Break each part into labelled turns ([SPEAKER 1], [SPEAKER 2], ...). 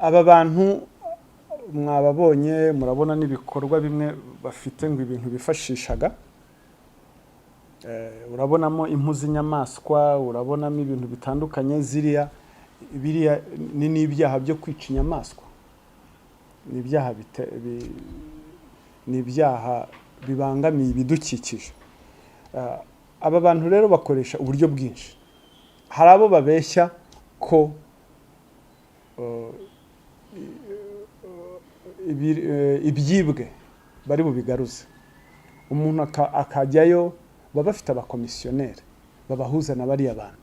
[SPEAKER 1] aba bantu mwababonye murabona n'ibikorwa bimwe bafite ngo ibintu bifashishaga, urabonamo impu z'inyamaswa, urabonamo ibintu bitandukanye, biriya ni ibyaha byo kwica inyamaswa, ni ibyaha bibangamiye ibidukikije. Aba bantu rero bakoresha uburyo bwinshi. Hari abo babeshya ko ibyibwe bari bubigaruze, umuntu akajyayo, baba bafite abakomisiyoneri babahuza na bariya bantu,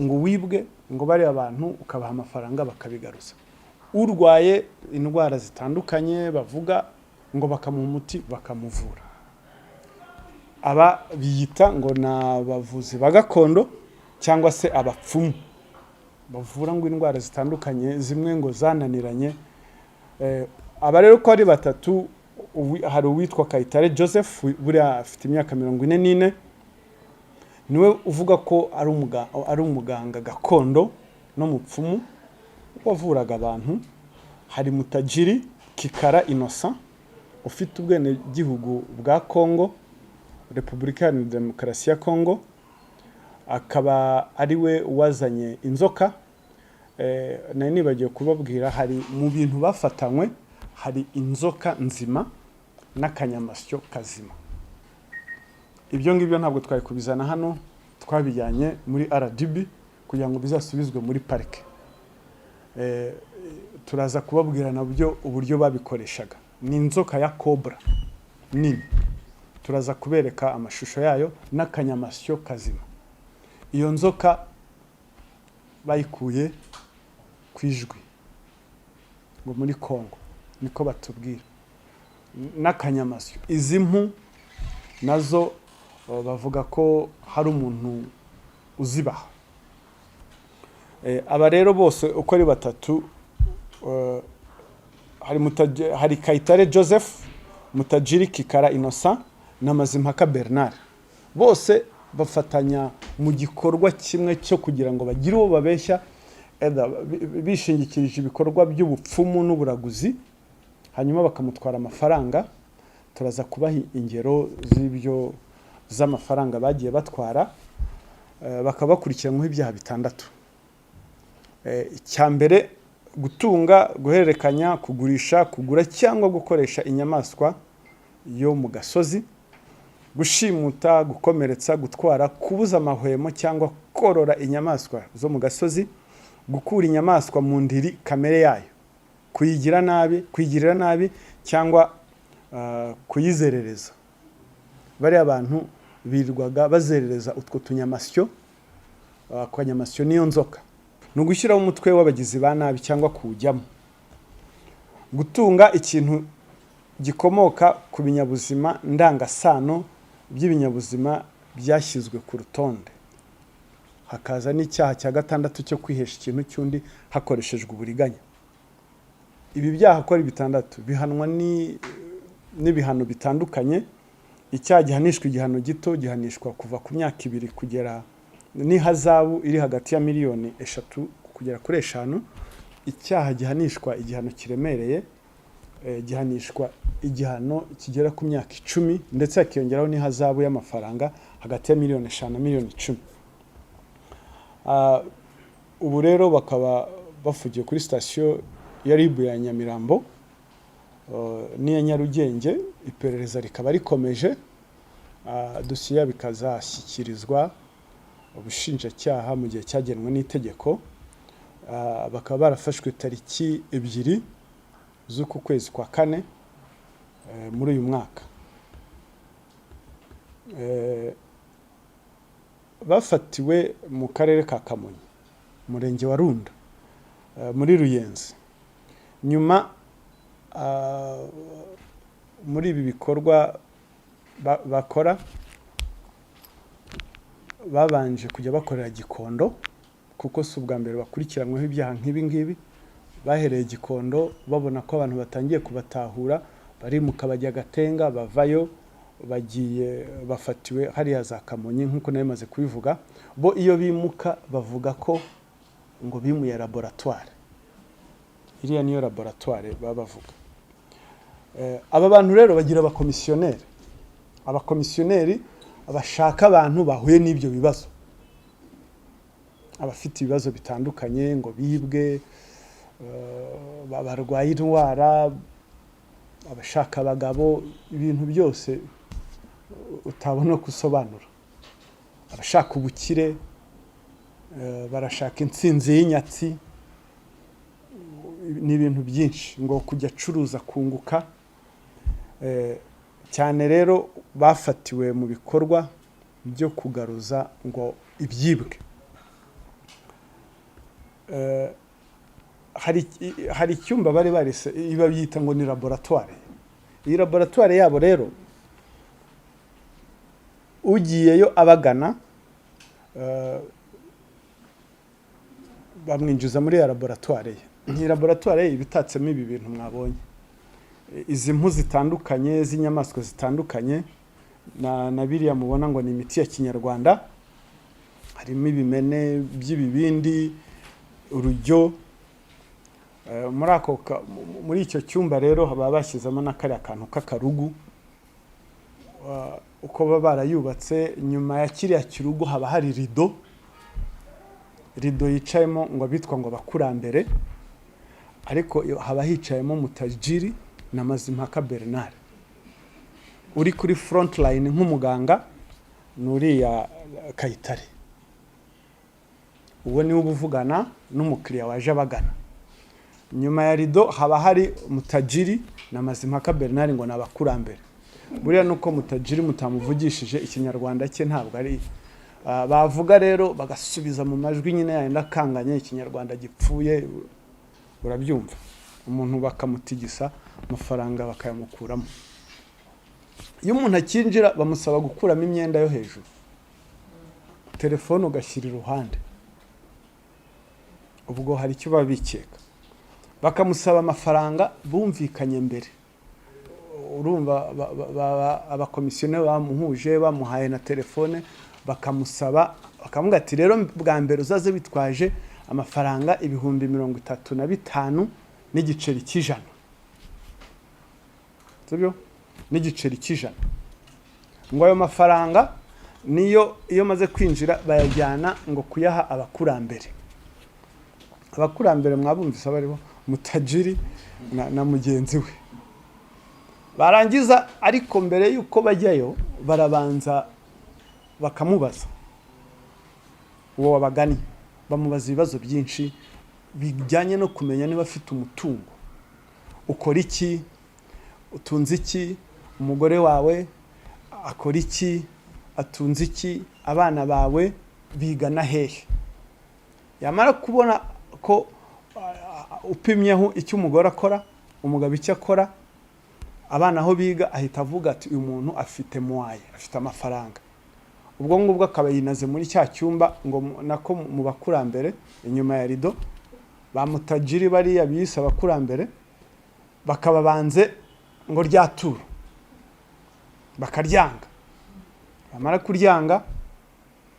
[SPEAKER 1] ngo wibwe, ngo bariya bantu ukabaha amafaranga bakabigaruza. Urwaye indwara zitandukanye bavuga ngo bakamuha umuti bakamuvura. Aba biyita ngo na bavuzi bagakondo cyangwa se abapfumu bavura ngo indwara zitandukanye, zimwe ngo zananiranye. Aba rero ko ari batatu, hari uwitwa Kayitare Joseph, buriya afite imyaka 44, niwe uvuga ko ari umuganga gakondo no mupfumu wavuraga abantu. Hari Mutajiri Kikara Innocent ufite ubwene gihugu bwa Kongo, Repubulika ya Demokarasi ya Kongo, akaba ari we wazanye inzoka. Nari nibagiye kubabwira, hari mu bintu bafatanywe hari inzoka nzima n'akanyamasyo kazima. Ibyo ngibyo ntabwo twari kubizana hano, twabijyanye muri RDB kugira ngo bizasubizwe muri parike. Turaza kubabwira nabyo uburyo babikoreshaga. Ni inzoka ya cobra nini, turaza kubereka amashusho yayo n'akanyamasyo kazima. Iyo nzoka bayikuye kwijwi ngo muri Kongo, niko batubwira, n'akanyamasyo. Izi mpu nazo bavuga ko hari umuntu uzibaha. Aba rero bose uko ari batatu, hari Kayitare Joseph, Mutajiri Kikara Innocent na Mazimpaka Bernard, bose bafatanya mu gikorwa kimwe cyo kugira ngo bagire uwo babeshya, bishingikirije ibikorwa by'ubupfumu n'uburaguzi, hanyuma bakamutwara amafaranga. Turaza kubaha ingero z'amafaranga bagiye batwara, bakabakurikiranwaho ibyaha bitandatu. Icyambere, gutunga, guhererekanya, kugurisha, kugura cyangwa gukoresha inyamaswa yo mu gasozi, gushimuta, gukomeretsa, gutwara, kubuza amahwemo cyangwa korora inyamaswa zo mu gasozi, gukura inyamaswa mu ndiri kamere yayo, kuyigirira nabi cyangwa kuyizerereza. Bari abantu birwaga bazerereza utwo tunyamasyo, akanyamasyo niyo nzoka. Ni ugushyiraho umutwe w'abagizi ba nabi cyangwa kuwujyamo. Gutunga ikintu gikomoka ku binyabuzima ndangasano by'ibinyabuzima byashyizwe ku rutonde. Hakaza n'icyaha cya gatandatu cyo kwihesha ikintu cy'undi hakoreshejwe uburiganya. Ibi byaha ko ari bitandatu bihanwa n'ibihano bitandukanye. Icyaha gihanishwa igihano gito, gihanishwa kuva ku myaka 2 kugera n'ihazabu iri hagati ya miliyoni 3 kugera kuri 5. Icyaha gihanishwa igihano kiremereye, gihanishwa igihano kigera ku myaka 10, ndetse hakiyongeraho n'ihazabu y'amafaranga hagati ya miliyoni 5 na miliyoni 10. Ubu rero bakaba bafugiye kuri sitasiyo ya RIB ya Nyamirambo n'iya Nyarugenge. Iperereza rikaba rikomeje, dosiye bikazashyikirizwa ubushinjacyaha mu gihe cyagenwe n'itegeko. Bakaba barafashwe tariki 2 z'uku kwezi kwa 4 muri uyu mwaka. Bafatiwe mu karere ka Kamonyi, murenge wa Runda, muri Ruyenzi. Nyuma muri ibi bikorwa bakora, babanje kujya bakorera Gikondo, kuko si ubwa mbere bakurikiranyweho ibyaha nk'ibi ngibi. Bahereye Gikondo babona ko abantu batangiye kubatahura, bari mu Kabajya Gatenga, bavayo bagiye bafatiwe hariya za Kamonyi. Nkuko nayo maze kubivuga, bo iyo bimuka bavuga ko ngo bimuye laboratoire. iriya niyo laboratoire baba bavuga. Aba bantu rero bagira abakomisiyoneri bashaka abantu bahuye n'ibyo bibazo, abafite ibibazo bitandukanye ngo bibwe, barwaye indwara, abashaka abagabo, ibintu byose utabona gusobanura, abashaka ubukire, barashaka intsinzi y'inyatsi, ni ibintu byinshi, ngo kujya acuruza kunguka. Cyane rero bafatiwe mu bikorwa byo kugaruza ngo ibyibwe. Hari icyumba bari barise iba byita ngo ni laboratoire. Iyi laboratoire yabo rero ugiyeyo abagana bamwinjiza muri ya laboratoire ye. Iyi laboratoire ibitatsemo ibi bintu mwabonye, izi mpu zitandukanye z'inyamaswa zitandukanye, na biriya mubona ngo ni imiti ya kinyarwanda, harimo ibimene by'ibibindi, urujyo. Muri icyo cyumba rero baba bashyizemo n'akariya kantu k'akarugu, uko baba barayubatse. Nyuma ya kiriya kirugu haba hari rido yicayemo ngo bitwa ngo abakurambere, ariko haba hicayemo Mutajiri na Mazimpaka Bernard. Uri kuri front line nk'umuganga nuriya Kayitare, uwo niwe ubuvugana n'umukiriya waje abagana. Nyuma ya rido haba hari Mutajiri na Mazimpaka Bernard ngo nabakurambere. Buriya nuko Mutajiri mutamuvugishije ikinyarwanda cye ntabwo ari bavuga, rero bagasubiza mu majwi nyine yenda kanganye, ikinyarwanda gipfuye, urabyumva. Umuntu bakamutigisa amafaranga bakayamukuramo. Iyo umuntu akinjira bamusaba gukuramo imyenda yo hejuru, telefone ugashyira iruhande, ubwo hari icyo babikeka. Bakamusaba amafaranga bumvikanye mbere. Urumva abakomisiyoneri bamuhuje bamuhaye na telefone, bakamusaba bakamuga ati rero bwa mbere uzaze bitwaje amafaranga 35,000 n'igiceri cy'ijana. Sibyo? N'igiceri cy'ijana. Ngo ayo mafaranga niyo iyo maze kwinjira bayajyana ngo kuyaha abakurambere. Abakurambere mwabumvise abaribo Mutajiri na mugenzi we. Barangiza, ariko mbere yuko bajyayo barabanza bakamubaza uwo wabagani, bamubaza ibibazo byinshi bijyanye no kumenya niba afite umutungo, ukora iki, utunze iki, umugore wawe akora iki, atunze iki, abana bawe bigana hehe. Yamara kubona ko upimyeho icyo umugore akora, umugabo icyo akora, abana aho biga, ahita avuga ati uyu muntu afite muwaye, afite amafaranga. Ubwo ngubwo akaba yinaze muri cya cyumba ngo nako mu bakurambere. Inyuma ya rido bamutajiri bariya bise abakurambere, bakaba banze ngo ryaturo, bakaryanga. Bamara kuryanga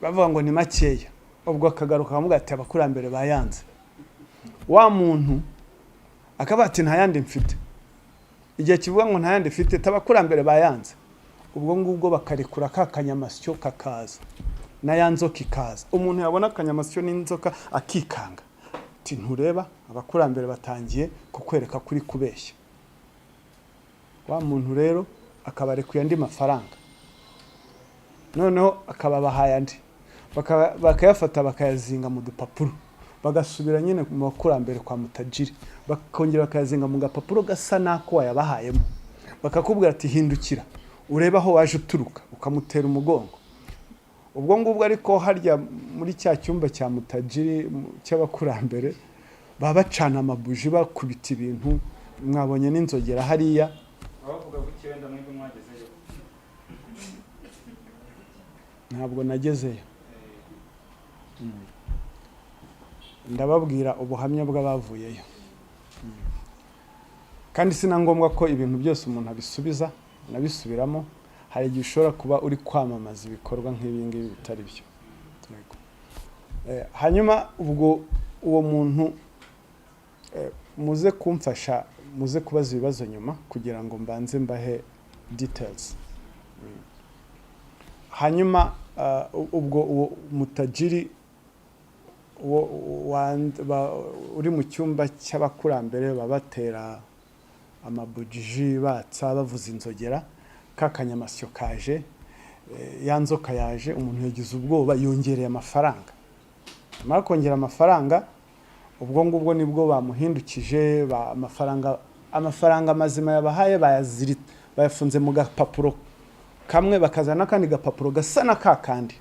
[SPEAKER 1] bavuga ngo ni makeya, ubwo akagaruka akavuga ati abakurambere bayanze. Wa muntu akaba ati nta yandi mfite. Igihe kivuga ngo nta yandi mfite, tabakurambere bayanze. Ubwo ngubwo bakarekura ka kanyamasyo kakaza na yanzoka ikaza. Umuntu yabona akanyamasyo n'inzoka akikanga, ati ntureba abakurambere batangiye kukwereka kuri kubeshya. Wa muntu rero akabarekuye andi mafaranga, noneho akababahaye andi, bakayafata bakayazinga mu dupapuro, bagasubira nyine mu bakurambere kwa Mutajiri, bakongera bakayazinga mu gapapuro gasa nako wayabahayemo. Bakakubwira ati hindukira ureba aho waje uturuka, ukamutera umugongo. Ubwo ngubwo ariko harya muri cya cyumba cya Mutajiri cy'abakurambere baba bacana amabuji bakubita ibintu. Mwabonye n'inzogera hariya.
[SPEAKER 2] Abavuga gutyo wenda mwebwe mwagezeyo?
[SPEAKER 1] Ntabwo nagezeyo. Ndababwira ubuhamya bw'abavuyeyo. Kandi sina ngombwa ko ibintu byose umuntu abisubiza nabisubiramo. Hari igihe ushobora kuba uri kwamamaza ibikorwa nk'ibi ngibi bitari byo. Hanyuma ubwo uwo muntu muze kumfasha muze kubaza ibibazo nyuma kugira ngo mbanze mbahe details. Hanyuma ubwo mutajiri uri mu cyumba cy'abakurambere babatera amabujiji batsa bavuza inzogera kakanyamasyo kaje yanzoka yaje umuntu yagize ubwoba yongereye amafaranga amara kongera amafaranga ubwo ngubwo nibwo bamuhindukije amafaranga mazima yabahaye bayafunze mu gapapuro kamwe bakazana kandi gapapuro gasa na kakandi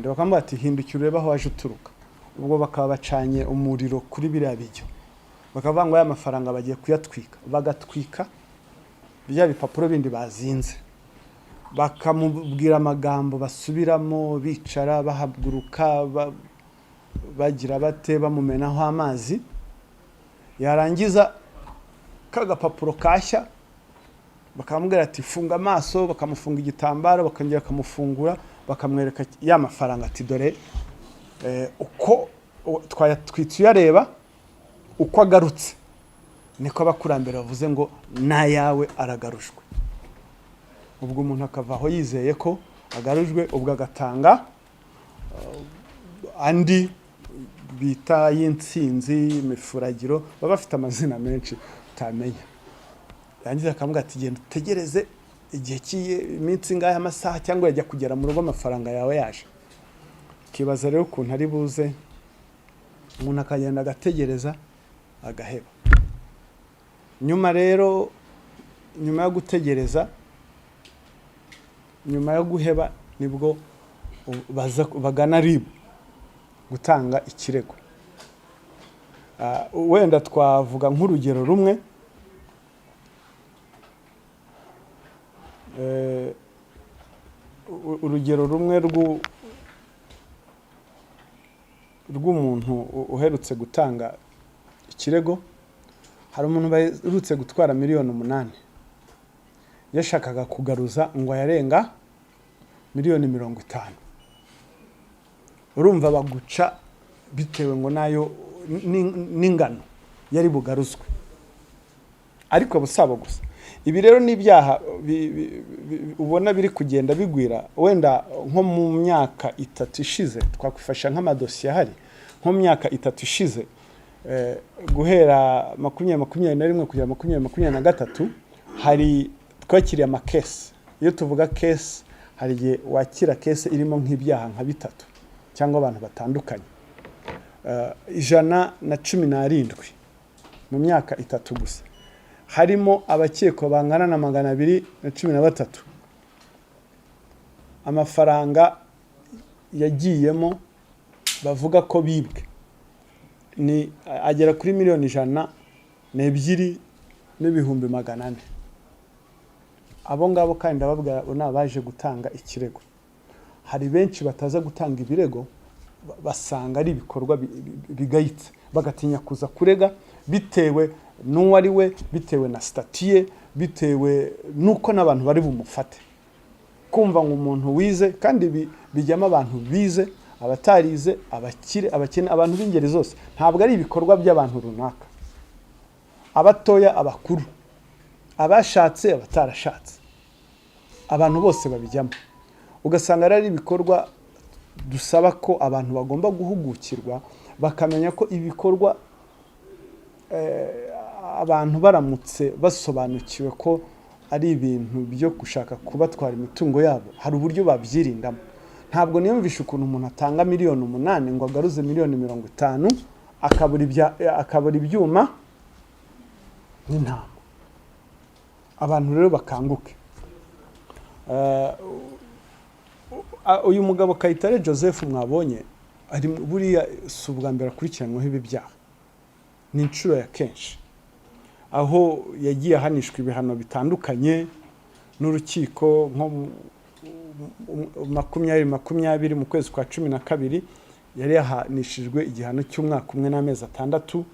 [SPEAKER 1] bakamubwira ati hindukira urebe aho waje uturuka. Ubwo bakaba bacanye umuriro kuri biriya bijyo bakavuga ngo aya mafaranga bagiye kuyatwika bagatwika bya bipapuro bindi bazinze bakamubwira amagambo basubiramo bicara bahaguruka bagira bate bamumenaho amazi yarangiza kagapapuro kashya bakamubwira ati funga amaso bakamufunga igitambaro bakongera kamufungura bakamwereka ya mafaranga ati dore uko twayatwitse uyareba uko agarutse niko abakurambere bavuze ngo nayawe aragarushwe. Ubwo umuntu akavaho yizeye ko agarujwe ubwo agatanga andi bita y'intsinzi imifuragiro baba bafite amazina menshi utamenya. Yangiza akamubwira ati genda utegereze igihe cy'iminsi ngahe amasaha cyangwa yajya kugera mu rugo amafaranga yawe yaje. Kibaza rero ukuntu ari buze umuntu akagenda agategereza agaheba. Nyuma rero nyuma yo gutegereza nyuma yo guheba nibwo bagana ribu gutanga ikirego. Wenda twavuga nk'urugero rumwe urugero rumwe rw'umuntu uherutse gutanga ikirego. Hari umuntu baherutse gutwara miliyoni 8 yashakaga kugaruza ngo yarenga miliyoni 50. Urumva baguca bitewe ngo nayo n'ingano yari bugaruzwe ariko busabo gusa. Ibi rero n'ibyaha ubona biri kugenda bigwira. Wenda nko mu myaka 3 ishize twakwifasha nk'amadosiye ahari nko mu myaka 3 ishize guhera 2021 kugera 2023 hari twakiriye amakesi. Iyo tuvuga kesi hari igihe wakira kesi irimo nk'ibyaha nka 3 cyangwa abantu batandukanye. 117 mu myaka 3 gusa harimo abakekwa bangana na 213. Amafaranga yagiyemo bavuga ko bibwe ni agera kuri miliyoni 102 n'ibihumbi 400. Abo ngabo kandi ndababwira baje gutanga ikirego. Hari benshi bataza gutanga ibirego basanga ari ibikorwa bigayitse bagatinya kuza kurega bitewe n'uwari we bitewe na statiye bitewe nuko n'abantu bari bumufate. Kumva ngo umuntu wize kandi bijyamo abantu bize abatarize abakire abakene abantu b'ingeri zose ntabwo ari ibikorwa by'abantu runaka. Abatoya abakuru abashatse abatarashatse abantu bose babijyamo. Ugasanga ari ibikorwa dusaba ko abantu bagomba guhugukirwa bakamenya ko ibikorwa abantu baramutse basobanukiwe ko ari ibintu byo gushaka kubatwara imitungo yabo hari uburyo babyirindamo. Ntabwo niyumvisha ukuntu umuntu atanga miliyoni 8 ngo agaruze miliyoni 50 akabura ibyuma n'intama. Abantu rero bakanguke. Uyu mugabo Kayitare Joseph mwabonye ari buriya subwa mbere akurikiranwaho ibi byaha n'inshuro ya kenshi aho yagiye ahanishwa ibihano bitandukanye n'urukiko nko 2020 mu kwezi kwa 12 yari yahanishijwe igihano cy'umwaka umwe n'amezi 6.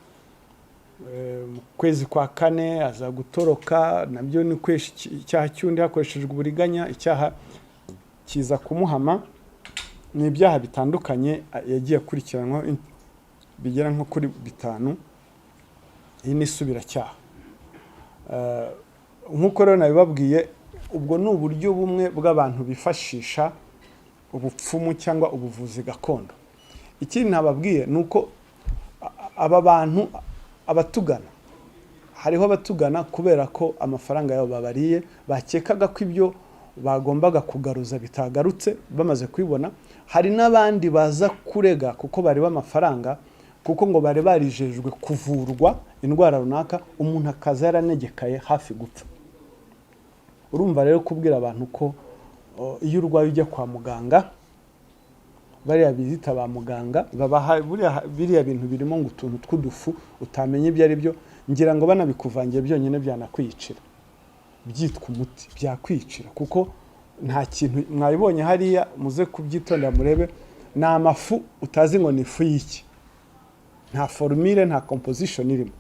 [SPEAKER 1] Mu kwezi kwa 4 aza gutoroka nabyo ni kwesha icyaha cy'undi hakoreshejwe uburiganya. Icyaha kiza kumuhama n'ibyaha bitandukanye yagiye akurikiranwa bigera nko kuri 5. Iyi ni isubiracyaha. Nk'uko rero nabibabwiye, ubwo ni uburyo bumwe bw'abantu bifashisha ubupfumu cyangwa ubuvuzi gakondo. Ikindi nababwiye ni uko aba bantu abatugana, hariho abatugana kubera ko amafaranga yabo babariye, bakekaga ko ibyo bagombaga kugaruza bitagarutse bamaze kwibona. Hari n'abandi baza kurega kuko bari b'amafaranga, kuko ngo bari barijejwe kuvurwa indwara runaka, umuntu akaza yaranegekaye hafi gupfa. Urumva rero kubwira abantu ko iyo urwaye ujya kwa muganga, bariya bizita ba muganga babaha biriya bintu birimo ngo utuntu tw'udufu utamenye ibyo ari byo, ngira ngo banabikuvangiye byonyine byanakwiyicira, byitwa umuti, byakwicira kuko nta kintu mwabibonye hariya. Muze kubyitondera murebe, ni amafu utazi ngo ni ifu y'iki, nta formule nta composition irimo.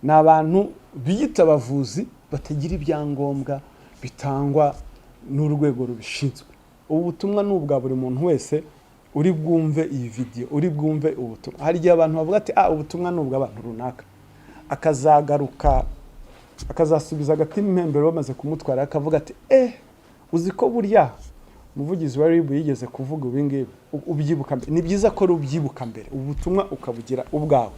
[SPEAKER 1] Ni abantu biyita abavuzi batagira ibyangombwa bitangwa n'urwego rubishinzwe. Ubu butumwa n'ubwa buri muntu wese uri bwumve iyi video, uri bwumve ubutumwa. Hari igihe abantu bavuga ati ubutumwa n'ubw'abantu runaka, akazagaruka akazasubiza agatima impembero bamaze kumutwara, akavuga ati uzi ko burya umuvugizi wa RIB yigeze kuvuga ibingibi, ubyibuka mbere. Ni byiza ko rubyibuka mbere, ubutumwa ukabugira ubwawe.